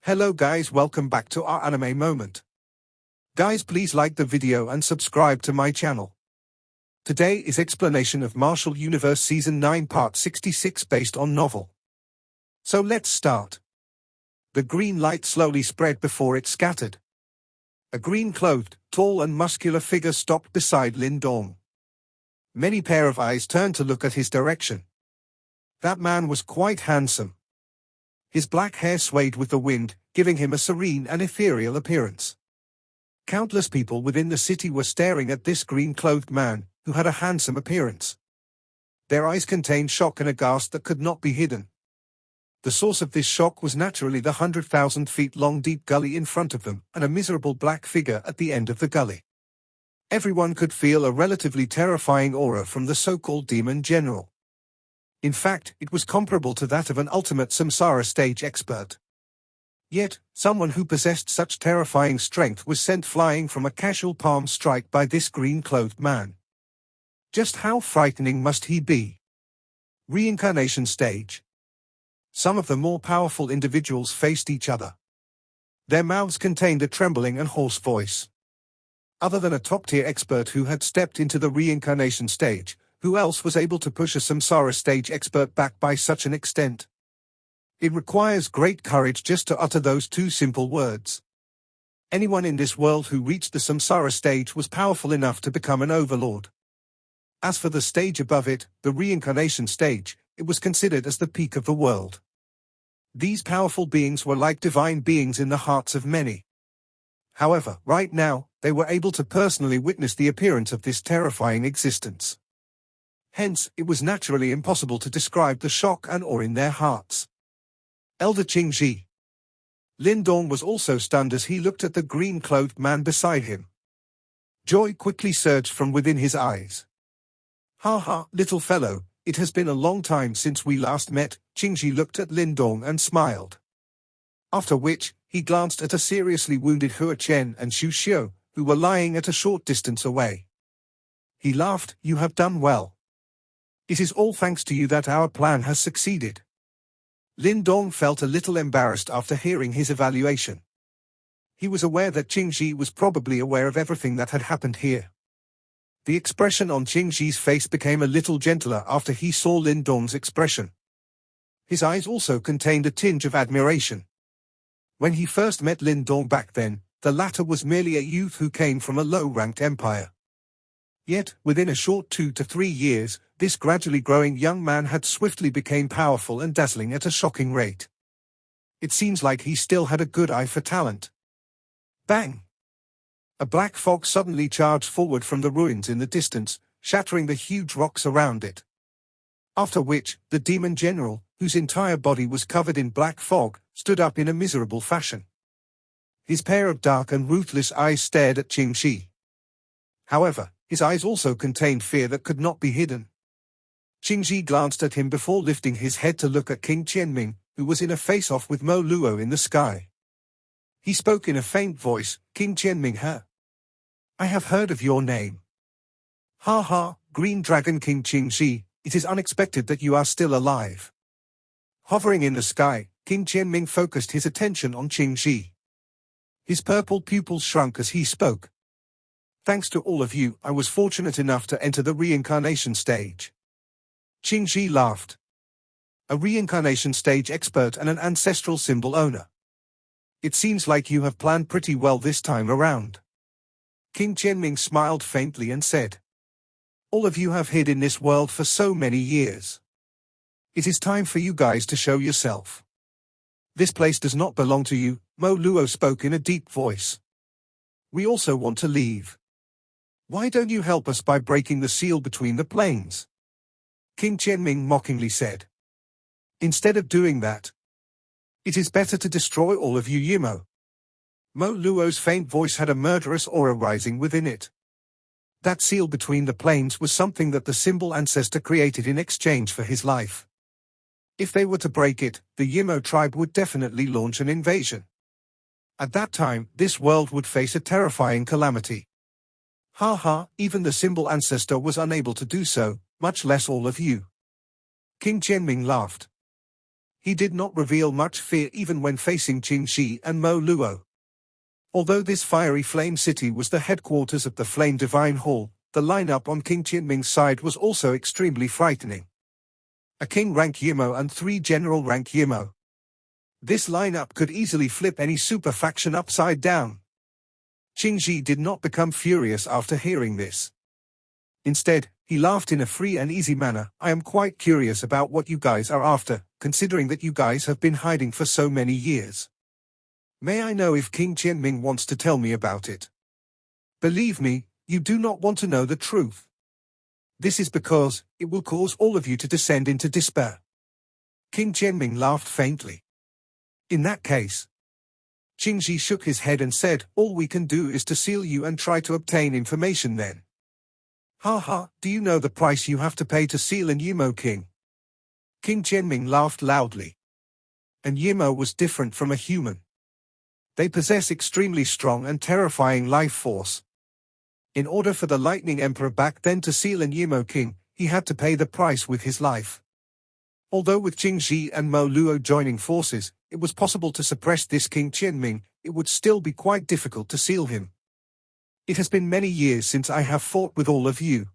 Hello guys, welcome back to our anime moment. Guys, please like the video and subscribe to my channel. Today is explanation of Martial Universe Season 9 Part 66 based on novel. So let's start. The green light slowly spread before it scattered. A green-clothed, tall and muscular figure stopped beside Lin Dong. Many pair of eyes turned to look at his direction. That man was quite handsome. His black hair swayed with the wind, giving him a serene and ethereal appearance. Countless people within the city were staring at this green-clothed man, who had a handsome appearance. Their eyes contained shock and aghast that could not be hidden. The source of this shock was naturally the 100,000 feet long deep gully in front of them, and a miserable black figure at the end of the gully. Everyone could feel a relatively terrifying aura from the so-called demon general. In fact, it was comparable to that of an ultimate samsara stage expert. Yet, someone who possessed such terrifying strength was sent flying from a casual palm strike by this green-clothed man. Just how frightening must he be? Reincarnation stage. Some of the more powerful individuals faced each other. Their mouths contained a trembling and hoarse voice. Other than a top-tier expert who had stepped into the reincarnation stage, who else was able to push a samsara stage expert back by such an extent? It requires great courage just to utter those two simple words. Anyone in this world who reached the samsara stage was powerful enough to become an overlord. As for the stage above it, the reincarnation stage, it was considered as the peak of the world. These powerful beings were like divine beings in the hearts of many. However, right now, they were able to personally witness the appearance of this terrifying existence. Hence, it was naturally impossible to describe the shock and awe in their hearts. Elder Qingji. Lin Dong was also stunned as he looked at the green-clothed man beside him. Joy quickly surged from within his eyes. "Ha ha, little fellow, it has been a long time since we last met." Qingji looked at Lin Dong and smiled. After which, he glanced at a seriously wounded Hua Chen and Xu Xiu, who were lying at a short distance away. He laughed. "You have done well. It is all thanks to you that our plan has succeeded." Lin Dong felt a little embarrassed after hearing his evaluation. He was aware that Qingji was probably aware of everything that had happened here. The expression on Qingji's face became a little gentler after he saw Lin Dong's expression. His eyes also contained a tinge of admiration. When he first met Lin Dong back then, the latter was merely a youth who came from a low-ranked empire. Yet, within a short 2 to 3 years, this gradually growing young man had swiftly become powerful and dazzling at a shocking rate. It seems like he still had a good eye for talent. Bang! A black fog suddenly charged forward from the ruins in the distance, shattering the huge rocks around it. After which, the demon general, whose entire body was covered in black fog, stood up in a miserable fashion. His pair of dark and ruthless eyes stared at Qingji. However, his eyes also contained fear that could not be hidden. Qingji glanced at him before lifting his head to look at King Qianming, who was in a face-off with Mo Luo in the sky. He spoke in a faint voice, "King Qianming, huh? I have heard of your name." "Ha ha, Green Dragon King Qingji, it is unexpected that you are still alive." Hovering in the sky, King Qianming focused his attention on Qingji. His purple pupils shrunk as he spoke. "Thanks to all of you, I was fortunate enough to enter the reincarnation stage." Qingji laughed. "A reincarnation stage expert and an ancestral symbol owner. It seems like you have planned pretty well this time around." King Qianming smiled faintly and said, "All of you have hid in this world for so many years. It is time for you guys to show yourself. This place does not belong to you." Mo Luo spoke in a deep voice. "We also want to leave. Why don't you help us by breaking the seal between the planes?" King Qianming mockingly said. "Instead of doing that, it is better to destroy all of you, Yimo." Mo Luo's faint voice had a murderous aura rising within it. That seal between the planes was something that the symbol ancestor created in exchange for his life. If they were to break it, the Yimo tribe would definitely launch an invasion. At that time, this world would face a terrifying calamity. Ha ha, even the symbol ancestor was unable to do so, much less all of you. King Qianming laughed. He did not reveal much fear even when facing Qing Shi and Mo Luo. Although this fiery flame city was the headquarters of the Flame Divine Hall, the lineup on King Qianming's side was also extremely frightening. A king rank Yimo and 3 general rank Yimo. This lineup could easily flip any super faction upside down. Qing Shi did not become furious after hearing this. Instead, he laughed in a free and easy manner. I am quite curious about what you guys are after, considering that you guys have been hiding for so many years. May I know if King Qianming wants to tell me about it? Believe me, you do not want to know the truth. This is because it will cause all of you to descend into despair. King Qianming laughed faintly. In that case, Qing Shi shook his head and said, all we can do is to seal you and try to obtain information then. Ha ha, do you know the price you have to pay to seal an Yimo king? King Qianming laughed loudly. An Yimo was different from a human. They possess extremely strong and terrifying life force. In order for the Lightning Emperor back then to seal an Yimo king, he had to pay the price with his life. Although with Qing Shi and Mo Luo joining forces, it was possible to suppress this King Qianming, it would still be quite difficult to seal him. It has been many years since I have fought with all of you.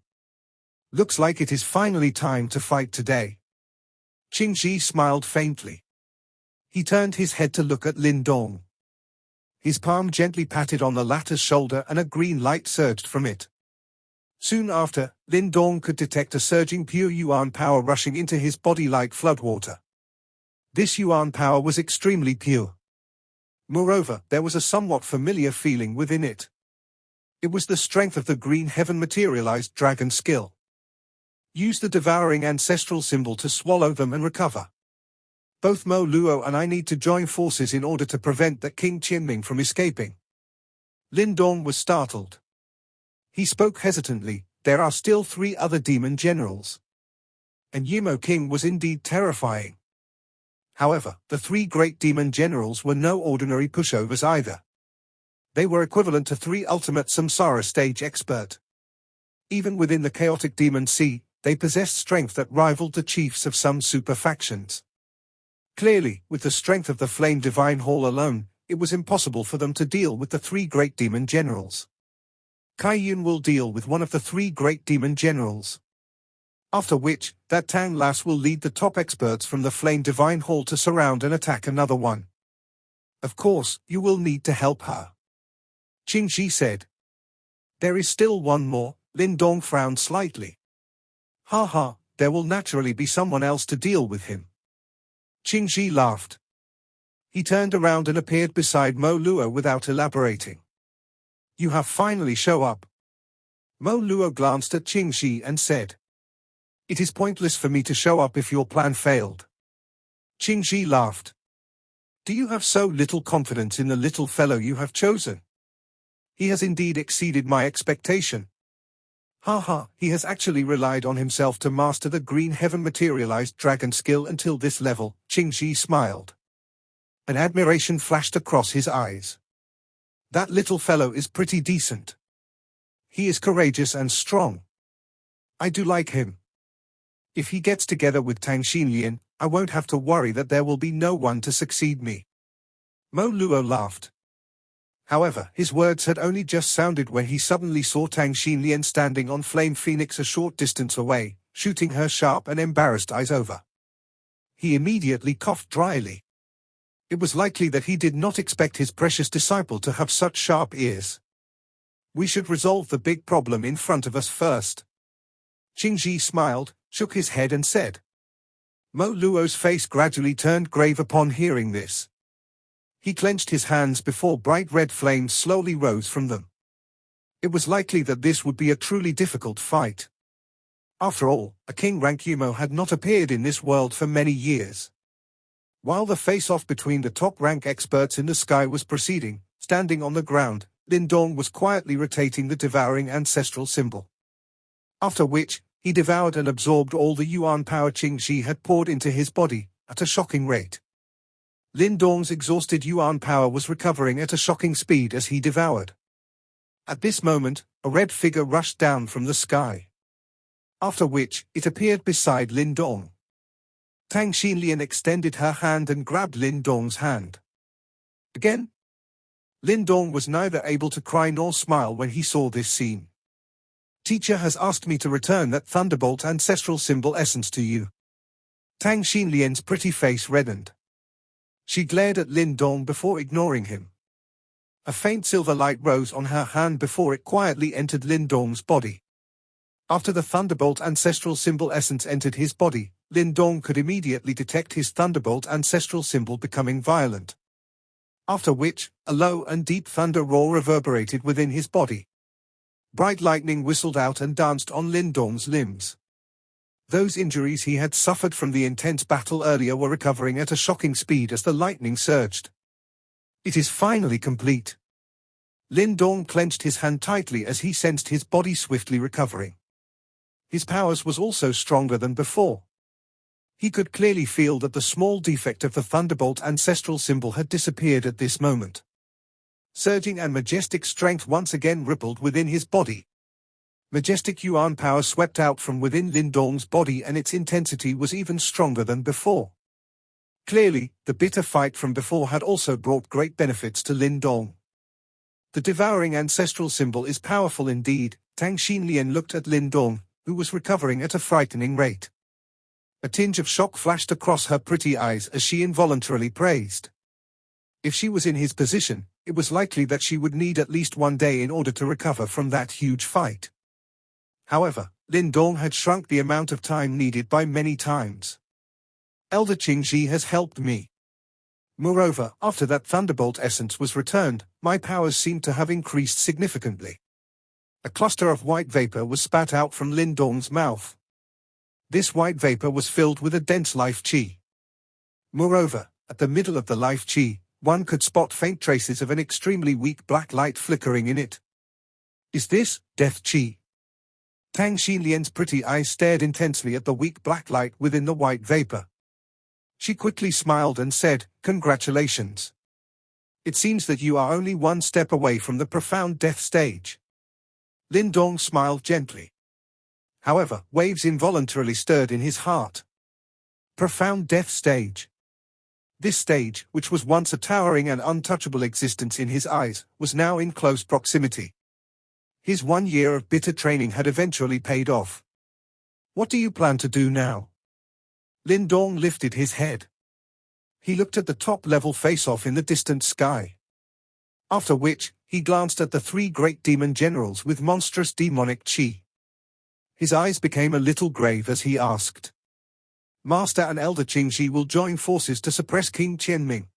Looks like it is finally time to fight today. Qing Shi smiled faintly. He turned his head to look at Lin Dong. His palm gently patted on the latter's shoulder and a green light surged from it. Soon after, Lin Dong could detect a surging pure Yuan power rushing into his body like floodwater. This Yuan power was extremely pure. Moreover, there was a somewhat familiar feeling within it. It was the strength of the green heaven materialized dragon skill. Use the devouring ancestral symbol to swallow them and recover. Both Mo Luo and I need to join forces in order to prevent that King Qianming from escaping. Lin Dong was startled. He spoke hesitantly, there are still 3 other demon generals. And Yimo King was indeed terrifying. However, the 3 great demon generals were no ordinary pushovers either. They were equivalent to 3 ultimate Samsara stage expert. Even within the chaotic demon sea, they possessed strength that rivaled the chiefs of some super factions. Clearly, with the strength of the Flame Divine Hall alone, it was impossible for them to deal with the 3 great demon generals. Kai Yun will deal with one of the 3 great demon generals. After which, that Tang Lass will lead the top experts from the Flame Divine Hall to surround and attack another one. Of course, you will need to help her. Qing Shi said. There is still one more. Lin Dong frowned slightly. Ha ha, there will naturally be someone else to deal with him. Qing Shi laughed. He turned around and appeared beside Mo Luo without elaborating. You have finally shown up. Mo Luo glanced at Qing Shi and said. It is pointless for me to show up if your plan failed. Qing Shi laughed. Do you have so little confidence in the little fellow you have chosen? He has indeed exceeded my expectation. Ha ha, he has actually relied on himself to master the green heaven materialized dragon skill until this level. Qing Shi smiled. An admiration flashed across his eyes. That little fellow is pretty decent. He is courageous and strong. I do like him. If he gets together with Tang Xinlian, I won't have to worry that there will be no one to succeed me. Mo Luo laughed. However, his words had only just sounded when he suddenly saw Tang Xinlian standing on Flame Phoenix a short distance away, shooting her sharp and embarrassed eyes over. He immediately coughed dryly. It was likely that he did not expect his precious disciple to have such sharp ears. We should resolve the big problem in front of us first. Qing Shi smiled, shook his head and said. Mo Luo's face gradually turned grave upon hearing this. He clenched his hands before bright red flames slowly rose from them. It was likely that this would be a truly difficult fight. After all, a king rank Yumo had not appeared in this world for many years. While the face-off between the top-rank experts in the sky was proceeding, standing on the ground, Lin Dong was quietly rotating the devouring ancestral symbol. After which, he devoured and absorbed all the Yuan power Qing Shi had poured into his body, at a shocking rate. Lin Dong's exhausted Yuan power was recovering at a shocking speed as he devoured. At this moment, a red figure rushed down from the sky. After which, it appeared beside Lin Dong. Tang Xinlian extended her hand and grabbed Lin Dong's hand. Again? Lin Dong was neither able to cry nor smile when he saw this scene. Teacher has asked me to return that thunderbolt ancestral symbol essence to you. Tang Xinlian's pretty face reddened. She glared at Lin Dong before ignoring him. A faint silver light rose on her hand before it quietly entered Lin Dong's body. After the thunderbolt ancestral symbol essence entered his body, Lin Dong could immediately detect his thunderbolt ancestral symbol becoming violent. After which, a low and deep thunder roar reverberated within his body. Bright lightning whistled out and danced on Lin Dong's limbs. Those injuries he had suffered from the intense battle earlier were recovering at a shocking speed as the lightning surged. It is finally complete. Lin Dong clenched his hand tightly as he sensed his body swiftly recovering. His powers was also stronger than before. He could clearly feel that the small defect of the thunderbolt ancestral symbol had disappeared at this moment. Surging and majestic strength once again rippled within his body. Majestic Yuan power swept out from within Lin Dong's body and its intensity was even stronger than before. Clearly, the bitter fight from before had also brought great benefits to Lin Dong. The devouring ancestral symbol is powerful indeed. Tang Xinlian looked at Lin Dong, who was recovering at a frightening rate. A tinge of shock flashed across her pretty eyes as she involuntarily praised. If she was in his position, it was likely that she would need at least one day in order to recover from that huge fight. However, Lin Dong had shrunk the amount of time needed by many times. Elder Qingji has helped me. Moreover, after that thunderbolt essence was returned, my powers seemed to have increased significantly. A cluster of white vapor was spat out from Lin Dong's mouth. This white vapor was filled with a dense life qi. Moreover, at the middle of the life qi, one could spot faint traces of an extremely weak black light flickering in it. Is this death qi? Tang Xinlian's pretty eyes stared intensely at the weak black light within the white vapor. She quickly smiled and said, "Congratulations. It seems that you are only one step away from the profound death stage." Lin Dong smiled gently. However, waves involuntarily stirred in his heart. Profound death stage. This stage, which was once a towering and untouchable existence in his eyes, was now in close proximity. His 1 year of bitter training had eventually paid off. What do you plan to do now? Lin Dong lifted his head. He looked at the top-level face-off in the distant sky. After which, he glanced at the 3 great demon generals with monstrous demonic qi. His eyes became a little grave as he asked. Master and Elder Qingji will join forces to suppress King Qianming.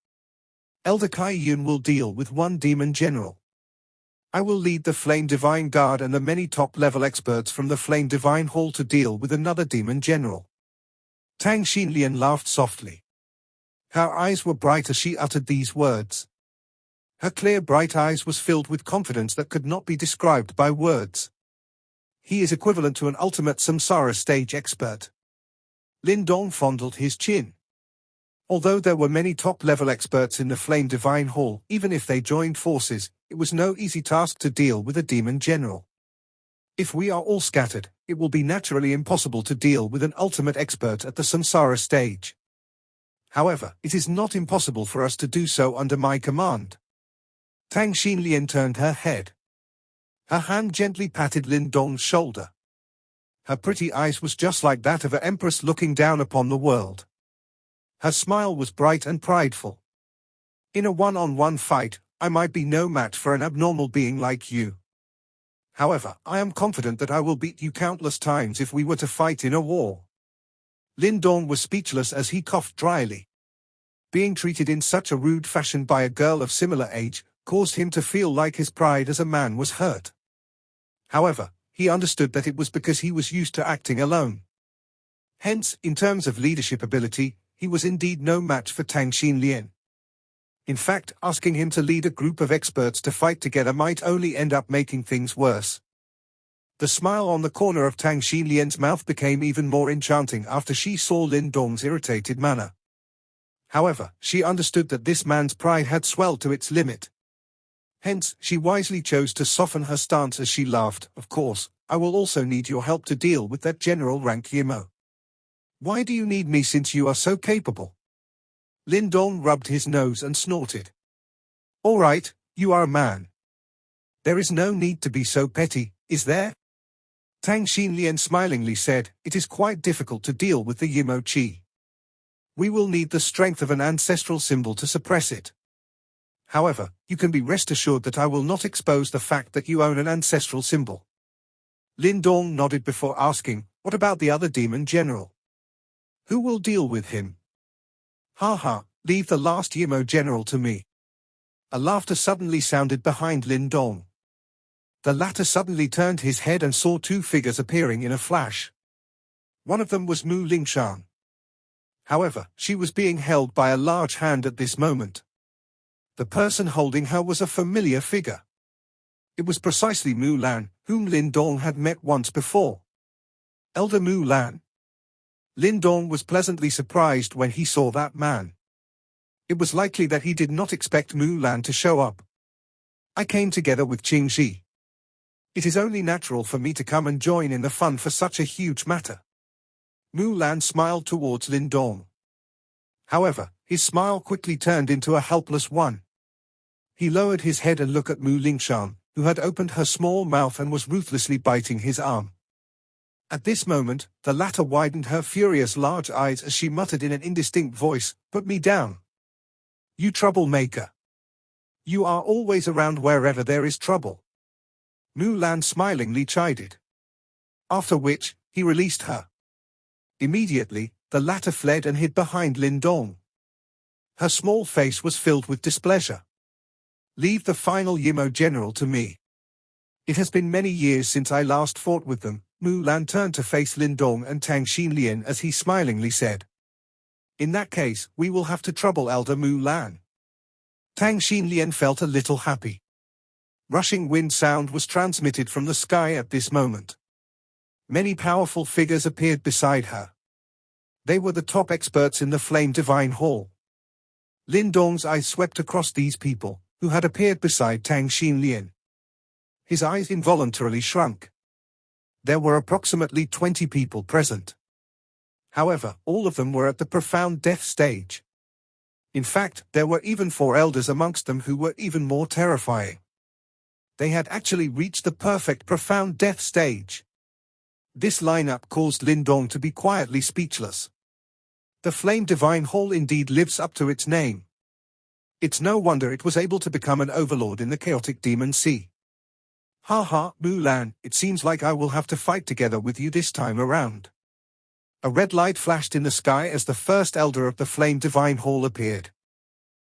Elder Kai Yun will deal with 1 demon general. I will lead the Flame Divine Guard and the many top-level experts from the Flame Divine Hall to deal with another demon general. Tang Xinlian laughed softly. Her eyes were bright as she uttered these words. Her clear bright eyes was filled with confidence that could not be described by words. He is equivalent to an ultimate samsara stage expert. Lin Dong fondled his chin. Although there were many top-level experts in the Flame Divine Hall, even if they joined forces, it was no easy task to deal with a demon general. If we are all scattered, it will be naturally impossible to deal with an ultimate expert at the samsara stage. However, it is not impossible for us to do so under my command. Tang Xinlian turned her head. Her hand gently patted Lin Dong's shoulder. Her pretty eyes was just like that of an empress looking down upon the world. Her smile was bright and prideful. In a one-on-one fight, I might be no match for an abnormal being like you. However, I am confident that I will beat you countless times if we were to fight in a war. Lin Dong was speechless as he coughed dryly. Being treated in such a rude fashion by a girl of similar age caused him to feel like his pride as a man was hurt. However, he understood that it was because he was used to acting alone. Hence, in terms of leadership ability, he was indeed no match for Tang Xinlian. In fact, asking him to lead a group of experts to fight together might only end up making things worse. The smile on the corner of Tang Xinlian's mouth became even more enchanting after she saw Lin Dong's irritated manner. However, she understood that this man's pride had swelled to its limit. Hence, she wisely chose to soften her stance as she laughed. Of course, I will also need your help to deal with that general rank Yimo. Why do you need me since you are so capable? Lindong rubbed his nose and snorted. All right, you are a man. There is no need to be so petty, is there? Tang Xinlian smilingly said, it is quite difficult to deal with the Yimo Qi. We will need the strength of an ancestral symbol to suppress it. However, you can be rest assured that I will not expose the fact that you own an ancestral symbol. Lindong nodded before asking, what about the other demon general? Who will deal with him? Ha ha, leave the last Yimo general to me. A laughter suddenly sounded behind Lindong. The latter suddenly turned his head and saw two figures appearing in a flash. One of them was Mu Lingshan. However, she was being held by a large hand at this moment. The person holding her was a familiar figure. It was precisely Mu Lan, whom Lindong had met once before. Elder Mu Lan. Lindong was pleasantly surprised when he saw that man. It was likely that he did not expect Mu Lan to show up. I came together with Qing Ji. It is only natural for me to come and join in the fun for such a huge matter. Mu Lan smiled towards Lindong. However, his smile quickly turned into a helpless one. He lowered his head and looked at Mu Lingshan, who had opened her small mouth and was ruthlessly biting his arm. At this moment, the latter widened her furious large eyes as she muttered in an indistinct voice, "Put me down. You troublemaker. You are always around wherever there is trouble." Mu Lan smilingly chided. After which, he released her. Immediately, the latter fled and hid behind Lindong. Her small face was filled with displeasure. Leave the final Yimo general to me. It has been many years since I last fought with them. Mu Lan turned to face Lindong and Tang Xinlian as he smilingly said. In that case, we will have to trouble Elder Mu Lan. Tang Xinlian felt a little happy. Rushing wind sound was transmitted from the sky at this moment. Many powerful figures appeared beside her. They were the top experts in the Flame Divine Hall. Lindong's eyes swept across these people, who had appeared beside Tang Xinlian. His eyes involuntarily shrunk. There were approximately 20 people present. However, all of them were at the profound death stage. In fact, there were even 4 elders amongst them who were even more terrifying. They had actually reached the perfect profound death stage. This lineup caused Lindong to be quietly speechless. The Flame Divine Hall indeed lives up to its name. It's no wonder it was able to become an overlord in the chaotic demon sea. Ha ha, Mu Lan, it seems like I will have to fight together with you this time around. A red light flashed in the sky as the first elder of the Flame Divine Hall appeared.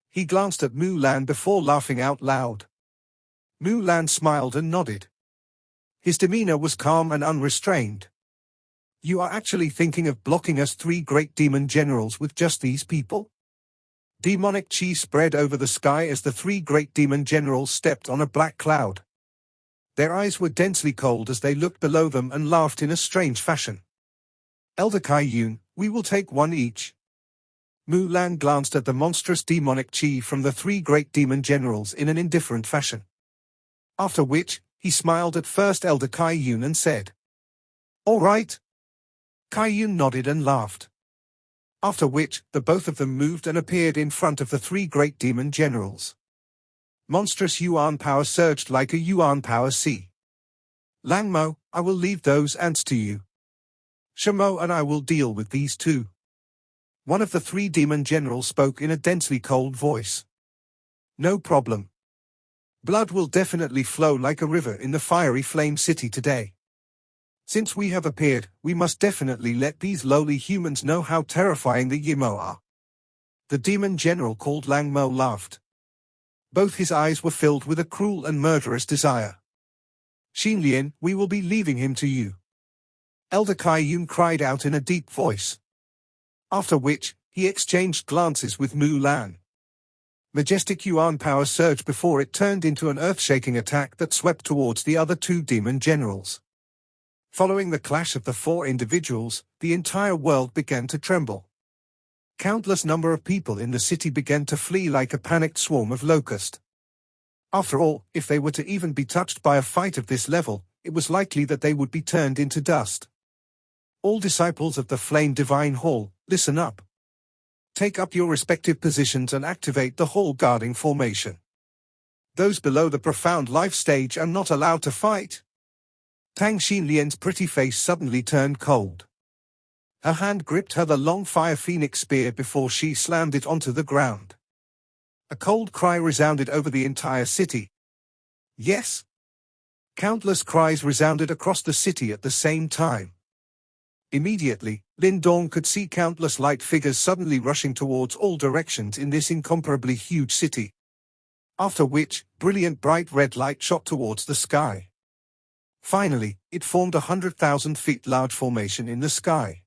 He glanced at Mu Lan before laughing out loud. Mu Lan smiled and nodded. His demeanor was calm and unrestrained. You are actually thinking of blocking us 3 great demon generals with just these people? Demonic chi spread over the sky as the 3 great demon generals stepped on a black cloud. Their eyes were densely cold as they looked below them and laughed in a strange fashion. Elder Kai Yun, we will take 1 each. Mu Lan glanced at the monstrous demonic chi from the 3 great demon generals in an indifferent fashion. After which, he smiled at first Elder Kai Yun and said, All right. Kai Yun nodded and laughed. After which, the both of them moved and appeared in front of the 3 great demon generals. Monstrous Yuan power surged like a Yuan power sea. Lang Mo, I will leave those ants to you. Shamo and I will deal with these 2. One of the 3 demon generals spoke in a densely cold voice. No problem. Blood will definitely flow like a river in the fiery flame city today. Since we have appeared, we must definitely let these lowly humans know how terrifying the Yimo are. The demon general called Lang Mo laughed. Both his eyes were filled with a cruel and murderous desire. Xinlian, we will be leaving him to you. Elder Kai Yun cried out in a deep voice. After which, he exchanged glances with Mu Lan. Majestic Yuan power surged before it turned into an earth-shaking attack that swept towards the other 2 demon generals. Following the clash of the 4 individuals, the entire world began to tremble. Countless number of people in the city began to flee like a panicked swarm of locusts. After all, if they were to even be touched by a fight of this level, it was likely that they would be turned into dust. All disciples of the Flame Divine Hall, listen up. Take up your respective positions and activate the Hall guarding formation. Those below the profound life stage are not allowed to fight. Tang Xinlian's pretty face suddenly turned cold. Her hand gripped the long fire phoenix spear before she slammed it onto the ground. A cold cry resounded over the entire city. Yes. Countless cries resounded across the city at the same time. Immediately, Lin Dong could see countless light figures suddenly rushing towards all directions in this incomparably huge city. After which, brilliant bright red light shot towards the sky. Finally, it formed 100,000 feet large formation in the sky.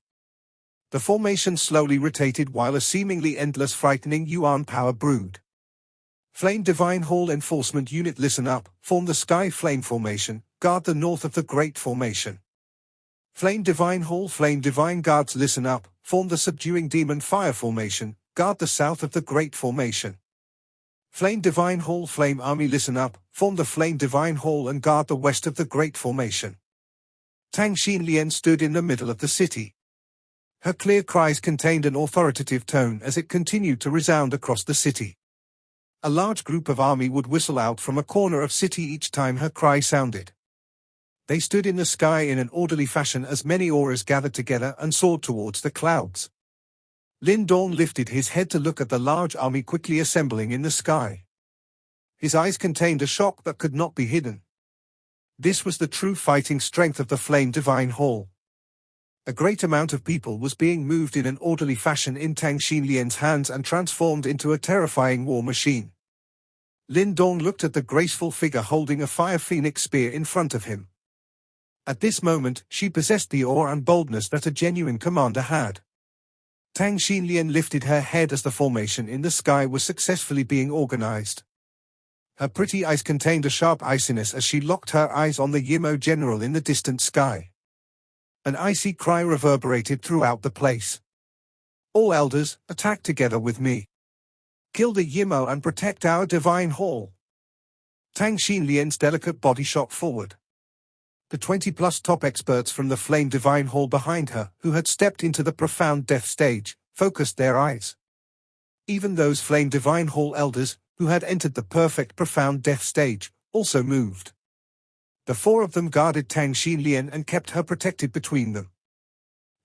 The formation slowly rotated while a seemingly endless frightening yuan power brewed. Flame Divine Hall Enforcement Unit, listen up, form the Sky Flame Formation, guard the north of the Great Formation. Flame Divine Hall Flame Divine Guards, listen up, form the Subduing Demon Fire Formation, guard the south of the Great Formation. Flame Divine Hall Flame Army, listen up, form the Flame Divine Hall and guard the west of the Great Formation. Tang Xinlian stood in the middle of the city. Her clear cries contained an authoritative tone as it continued to resound across the city. A large group of army would whistle out from a corner of city each time her cry sounded. They stood in the sky in an orderly fashion as many auras gathered together and soared towards the clouds. Lin Dong lifted his head to look at the large army quickly assembling in the sky. His eyes contained a shock that could not be hidden. This was the true fighting strength of the Flame Divine Hall. A great amount of people was being moved in an orderly fashion in Tang Xinlian's hands and transformed into a terrifying war machine. Lin Dong looked at the graceful figure holding a fire phoenix spear in front of him. At this moment, she possessed the awe and boldness that a genuine commander had. Tang Xinlian lifted her head as the formation in the sky was successfully being organized. Her pretty eyes contained a sharp iciness as she locked her eyes on the Yimo general in the distant sky. An icy cry reverberated throughout the place. All elders, attack together with me. Kill the Yimo and protect our divine hall. Tang Xinlian's delicate body shot forward. The 20-plus top experts from the Flame Divine Hall behind her, who had stepped into the profound death stage, focused their eyes. Even those Flame Divine Hall elders, who had entered the perfect profound death stage, also moved. The four of them guarded Tang Xinlian and kept her protected between them.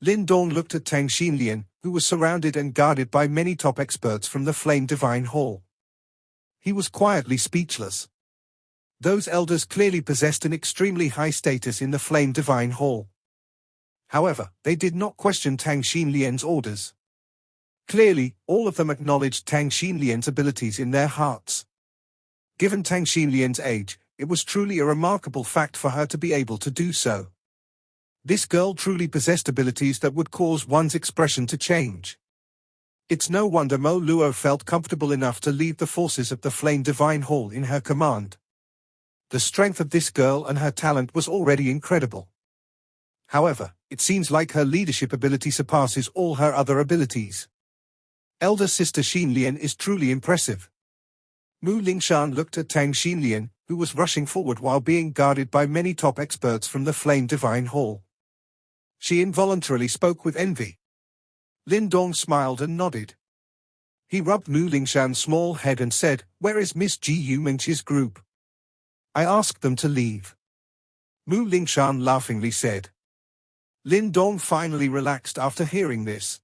Lin Dong looked at Tang Xinlian, who was surrounded and guarded by many top experts from the Flame Divine Hall. He was quietly speechless. Those elders clearly possessed an extremely high status in the Flame Divine Hall. However, they did not question Tang Xinlian's orders. Clearly, all of them acknowledged Tang Xinlian's abilities in their hearts. Given Tang Xinlian's age, it was truly a remarkable fact for her to be able to do so. This girl truly possessed abilities that would cause one's expression to change. It's no wonder Mo Luo felt comfortable enough to leave the forces of the Flame Divine Hall in her command. The strength of this girl and her talent was already incredible. However, it seems like her leadership ability surpasses all her other abilities. Elder Sister Xinlian is truly impressive. Mu Lingshan looked at Tang Xinlian, who was rushing forward while being guarded by many top experts from the Flame Divine Hall. She involuntarily spoke with envy. Lin Dong smiled and nodded. He rubbed Mu Lingshan's small head and said, "Where is Miss Ji Yumenchi's group? I asked them to leave." Mu Lingshan laughingly said. Lin Dong finally relaxed after hearing this.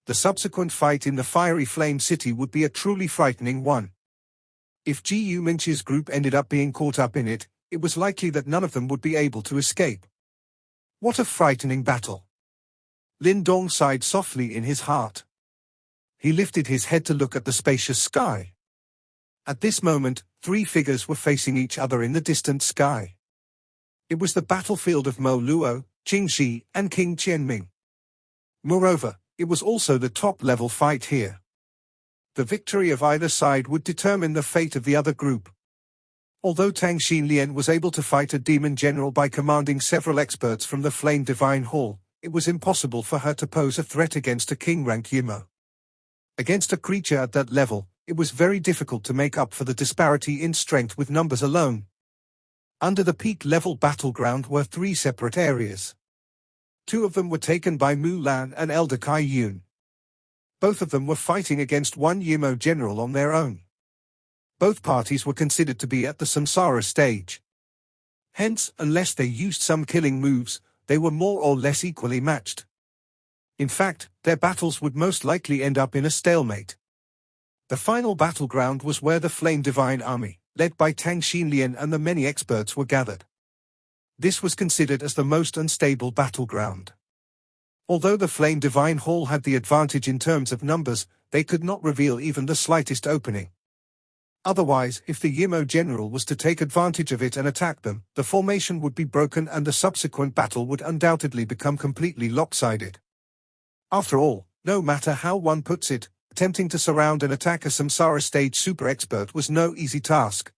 The subsequent fight in the fiery flame city would be a truly frightening one. If Ji Yumenchi's group ended up being caught up in it, it was likely that none of them would be able to escape. What a frightening battle! Lin Dong sighed softly in his heart. He lifted his head to look at the spacious sky. At this moment, three figures were facing each other in the distant sky. It was the battlefield of Mo Luo, Qing Shi, and King Qianming. Moreover, it was also the top-level fight here. The victory of either side would determine the fate of the other group. Although Tang Xinlian was able to fight a demon general by commanding several experts from the Flame Divine Hall, it was impossible for her to pose a threat against a king-rank Yimo. Against a creature at that level, it was very difficult to make up for the disparity in strength with numbers alone. Under the peak-level battleground were three separate areas. Two of them were taken by Mu Lan and Elder Kai Yun. Both of them were fighting against one Yimo general on their own. Both parties were considered to be at the samsara stage. Hence, unless they used some killing moves, they were more or less equally matched. In fact, their battles would most likely end up in a stalemate. The final battleground was where the Flame Divine Army, led by Tang Xinlian and the many experts, were gathered. This was considered as the most unstable battleground. Although the Flame Divine Hall had the advantage in terms of numbers, they could not reveal even the slightest opening. Otherwise, if the Yimo general was to take advantage of it and attack them, the formation would be broken and the subsequent battle would undoubtedly become completely lopsided. After all, no matter how one puts it, attempting to surround and attack a samsara stage super expert was no easy task.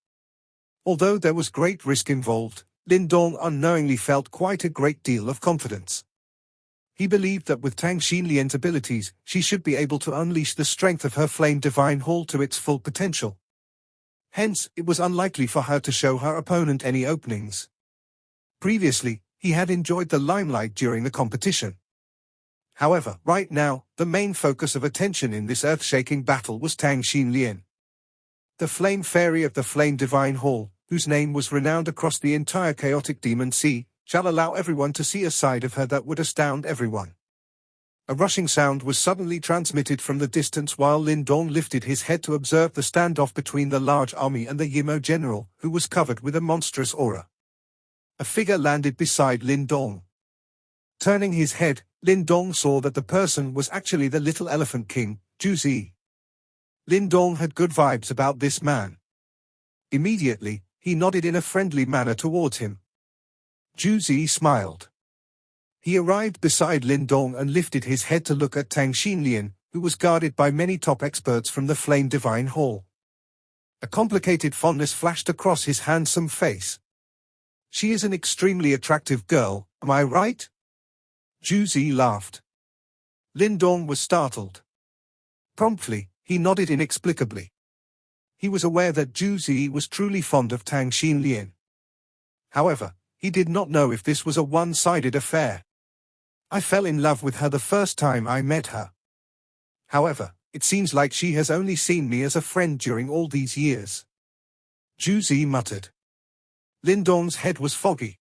Although there was great risk involved, Lin Dong unknowingly felt quite a great deal of confidence. He believed that with Tang Xinlian's abilities, she should be able to unleash the strength of her Flame Divine Hall to its full potential. Hence, it was unlikely for her to show her opponent any openings. Previously, he had enjoyed the limelight during the competition. However, right now, the main focus of attention in this earth-shaking battle was Tang Xinlian. The Flame Fairy of the Flame Divine Hall, whose name was renowned across the entire chaotic demon sea, shall allow everyone to see a side of her that would astound everyone. A rushing sound was suddenly transmitted from the distance while Lin Dong lifted his head to observe the standoff between the large army and the Yimo general, who was covered with a monstrous aura. A figure landed beside Lin Dong. Turning his head, Lin Dong saw that the person was actually the Little Elephant King, Zhu Zi. Lin Dong had good vibes about this man. Immediately, he nodded in a friendly manner towards him. Zhu Zi smiled. He arrived beside Lin Dong and lifted his head to look at Tang Xinlian, who was guarded by many top experts from the Flame Divine Hall. A complicated fondness flashed across his handsome face. She is an extremely attractive girl, am I right? Zhu Zi laughed. Lin Dong was startled. Promptly, he nodded inexplicably. He was aware that Zhu Zi was truly fond of Tang Xinlian. However, he did not know if this was a one-sided affair. I fell in love with her the first time I met her. However, it seems like she has only seen me as a friend during all these years. Zhu Zi muttered. Lin Dong's head was foggy.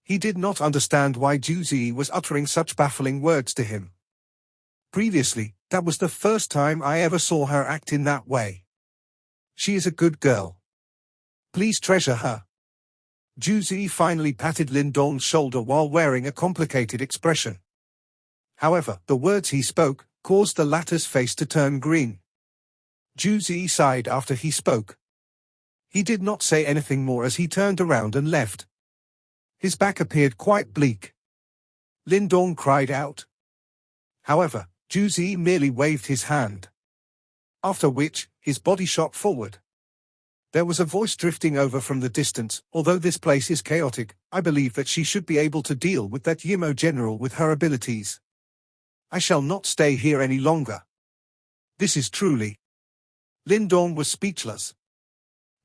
He did not understand why Zhu Zi was uttering such baffling words to him. Previously, that was the first time I ever saw her act in that way. She is a good girl. Please treasure her. Zhu Zi finally patted Lin Dong's shoulder while wearing a complicated expression. However, the words he spoke caused the latter's face to turn green. Zhu Zi sighed after he spoke. He did not say anything more as he turned around and left. His back appeared quite bleak. Lin Dong cried out. However, Zhu Zi merely waved his hand. After which, his body shot forward. There was a voice drifting over from the distance. Although this place is chaotic, I believe that she should be able to deal with that Yimo general with her abilities. I shall not stay here any longer. This is truly... Lin Dong was speechless.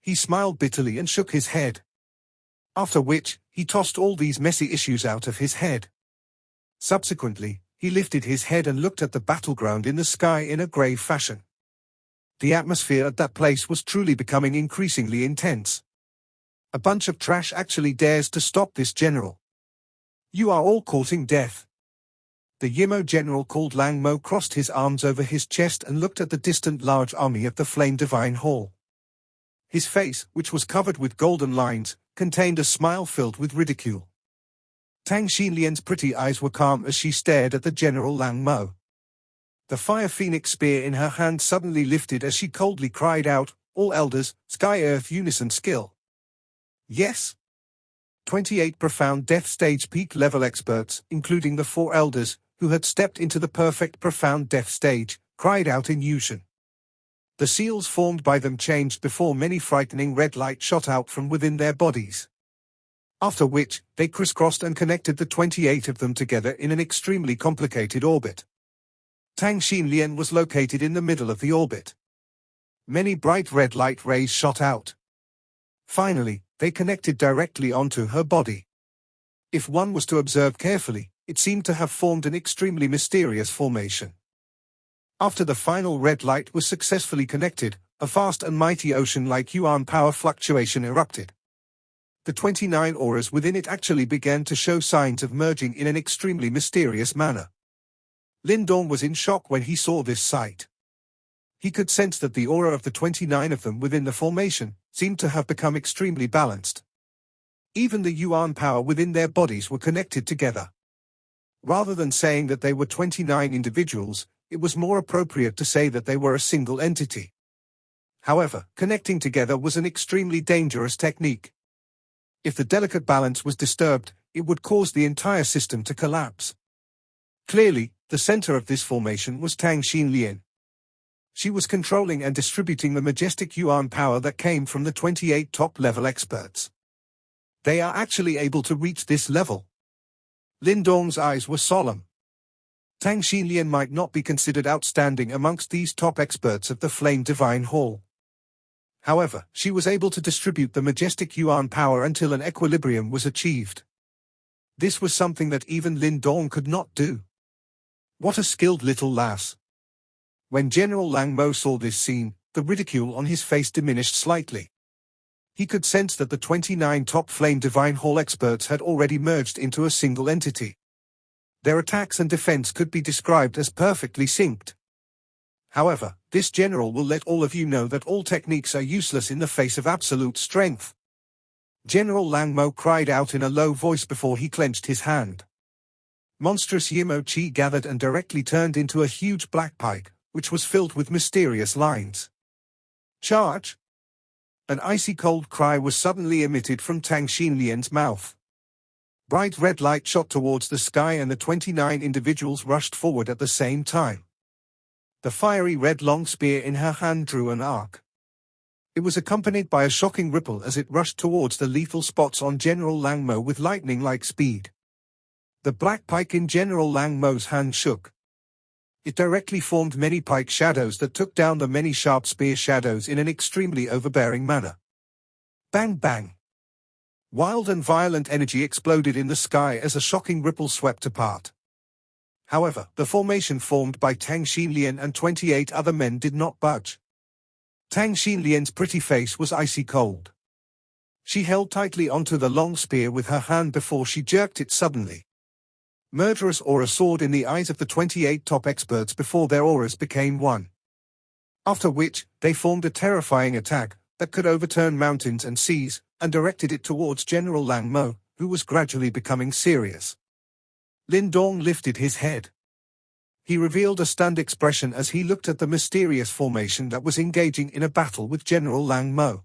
He smiled bitterly and shook his head. After which, he tossed all these messy issues out of his head. Subsequently, he lifted his head and looked at the battleground in the sky in a grave fashion. The atmosphere at that place was truly becoming increasingly intense. A bunch of trash actually dares to stop this general. You are all courting death. The Yimo general called Lang Mo crossed his arms over his chest and looked at the distant large army of the Flame Divine Hall. His face, which was covered with golden lines, contained a smile filled with ridicule. Tang Xinlian's pretty eyes were calm as she stared at the General Lang Mo. The Fire Phoenix spear in her hand suddenly lifted as she coldly cried out, "All elders, Sky-Earth unison skill." Yes. 28 profound death stage peak level experts, including the 4 elders, who had stepped into the perfect profound death stage, cried out in unison. The seals formed by them changed before many frightening red light shot out from within their bodies. After which, they crisscrossed and connected the 28 of them together in an extremely complicated orbit. Tang Xinlian was located in the middle of the orbit. Many bright red light rays shot out. Finally, they connected directly onto her body. If one was to observe carefully, it seemed to have formed an extremely mysterious formation. After the final red light was successfully connected, a vast and mighty ocean-like yuan power fluctuation erupted. The 29 auras within it actually began to show signs of merging in an extremely mysterious manner. Lin Dong was in shock when he saw this sight. He could sense that the aura of the 29 of them within the formation seemed to have become extremely balanced. Even the yuan power within their bodies were connected together. Rather than saying that they were 29 individuals, it was more appropriate to say that they were a single entity. However, connecting together was an extremely dangerous technique. If the delicate balance was disturbed, it would cause the entire system to collapse. Clearly, the center of this formation was Tang Xinlian. She was controlling and distributing the majestic yuan power that came from the 28 top-level experts. They are actually able to reach this level. Lin Dong's eyes were solemn. Tang Xinlian might not be considered outstanding amongst these top experts of the Flame Divine Hall. However, she was able to distribute the majestic yuan power until an equilibrium was achieved. This was something that even Lin Dong could not do. What a skilled little lass. When General Lang Mo saw this scene, the ridicule on his face diminished slightly. He could sense that the 29 top Flame Divine Hall experts had already merged into a single entity. Their attacks and defense could be described as perfectly synced. However, this general will let all of you know that all techniques are useless in the face of absolute strength. General Lang Mo cried out in a low voice before he clenched his hand. Monstrous Yimo Chi gathered and directly turned into a huge black pike, which was filled with mysterious lines. Charge! An icy cold cry was suddenly emitted from Tang Xinlian's mouth. Bright red light shot towards the sky and the 29 individuals rushed forward at the same time. The fiery red long spear in her hand drew an arc. It was accompanied by a shocking ripple as it rushed towards the lethal spots on General Lang Mo with lightning-like speed. The black pike in General Lang Mo's hand shook. It directly formed many pike shadows that took down the many sharp spear shadows in an extremely overbearing manner. Bang bang! Wild and violent energy exploded in the sky as a shocking ripple swept apart. However, the formation formed by Tang Xinlian and 28 other men did not budge. Tang Xinlian's pretty face was icy cold. She held tightly onto the long spear with her hand before she jerked it suddenly. Murderous aura soared in the eyes of the 28 top experts before their auras became one. After which, they formed a terrifying attack that could overturn mountains and seas, and directed it towards General Lang Mo, who was gradually becoming serious. Lin Dong lifted his head. He revealed a stunned expression as he looked at the mysterious formation that was engaging in a battle with General Lang Mo.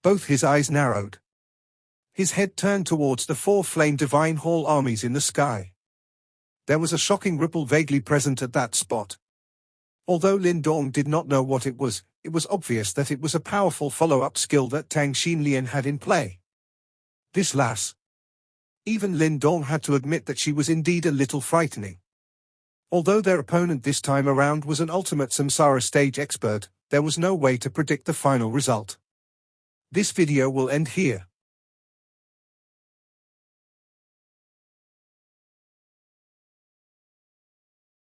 Both his eyes narrowed. His head turned towards the 4 Flame Divine Hall armies in the sky. There was a shocking ripple vaguely present at that spot. Although Lin Dong did not know what it was obvious that it was a powerful follow-up skill that Tang Xinlian had in play. This lass. Even Lin Dong had to admit that she was indeed a little frightening. Although their opponent this time around was an ultimate Samsara stage expert, there was no way to predict the final result. This video will end here.